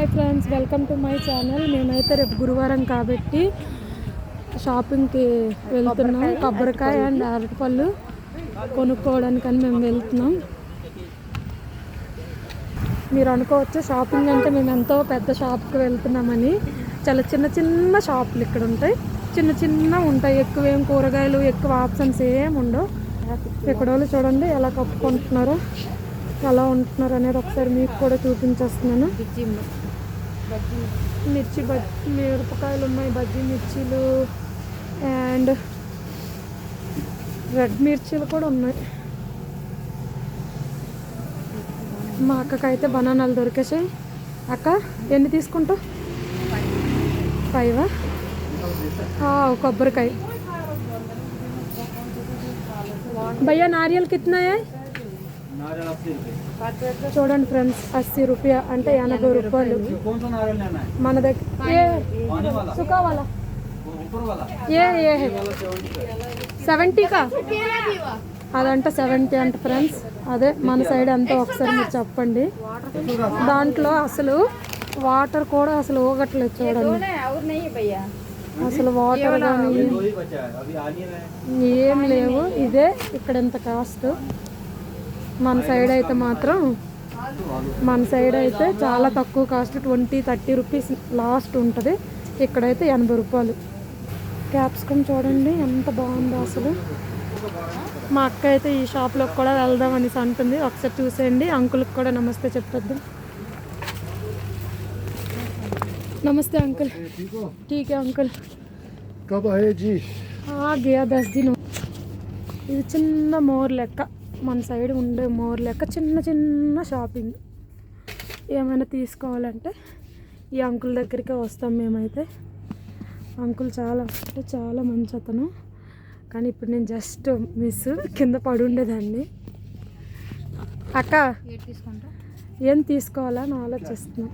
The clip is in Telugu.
Hi friends, welcome to my channel. మేమైతే రేపు గురువారం కాబట్టి షాపింగ్కి వెళ్తున్నాం. కొబ్బరికాయ అండ్ అరటిపళ్ళు కొనుక్కోవడానికని మేము వెళ్తున్నాం. మీరు అనుకోవచ్చు షాపింగ్ అంటే మేము ఎంతో పెద్ద షాప్కి వెళ్తున్నామని. చాలా చిన్న చిన్న షాపులు ఇక్కడ ఉంటాయి, చిన్న చిన్న ఉంటాయి. ఎక్కువ ఏం కూరగాయలు ఎక్కువ ఆప్షన్స్ ఏం ఉండవు. ఇక్కడ వాళ్ళు చూడండి ఎలా కప్పుకుంటున్నారో, ఎలా ఉంటున్నారు అనేది ఒకసారి మీకు కూడా చూపించేస్తున్నాను. మిరపకాయలు ఉన్నాయి, బజ్జీ మిర్చీలు అండ్ రెడ్ మిర్చీలు కూడా ఉన్నాయి. మా అక్కకైతే బనానాలు దొరికేసాయి. అక్క ఎన్ని తీసుకుంటావు? 5 కొబ్బరికాయ. భయ్యా నారియల్ కిतना है? చూడండి ఫ్రెండ్స్, 80 రూపాయ అంటే 80 రూపాయలు. మన దగ్గర సుఖా వాలా ఏ 70 కా అదంటే 70 అంట ఫ్రెండ్స్. అదే మన సైడ్ ఎంతో ఒకసారి మీరు చెప్పండి. దాంట్లో అసలు వాటర్ కూడా అసలు ఊగట్లేదు చూడండి. అసలు వాటర్ కానీ ఏం లేవు. ఇదే ఇక్కడ ఎంత కాస్ట్. మన సైడ్ అయితే చాలా తక్కువ కాస్ట్, 20-30 రూపీస్ లాస్ట్ ఉంటుంది. ఇక్కడైతే 80 రూపాయలు. క్యాప్సికమ్ చూడండి ఎంత బాగుందో అసలు. మా అక్క అయితే ఈ షాప్లోకి కూడా వెళ్దాం అనేసి అంటుంది. ఒకసారి చూసేయండి. అంకుల్కి కూడా నమస్తే చెప్పొద్దాం. నమస్తే అంకుల్. ఠీక్ అంకుల్. కబ్ హై జీ? గయా 10 దిన్. ఇది చిన్న మోర్ లెక్క, మన సైడ్ ఉండే మోర్ లెక్క చిన్న చిన్న షాపింగ్. ఏమైనా తీసుకోవాలంటే ఈ అంకుల్ దగ్గరికే వస్తాం మేమైతే. అంకుల్ చాలా అంటే చాలా మంచి అతను. కానీ ఇప్పుడు నేను జస్ట్ మిస్ కింద పడి ఉండేదాన్ని. అక్క ఏం తీసుకోవాలని ఆలోచిస్తున్నాను.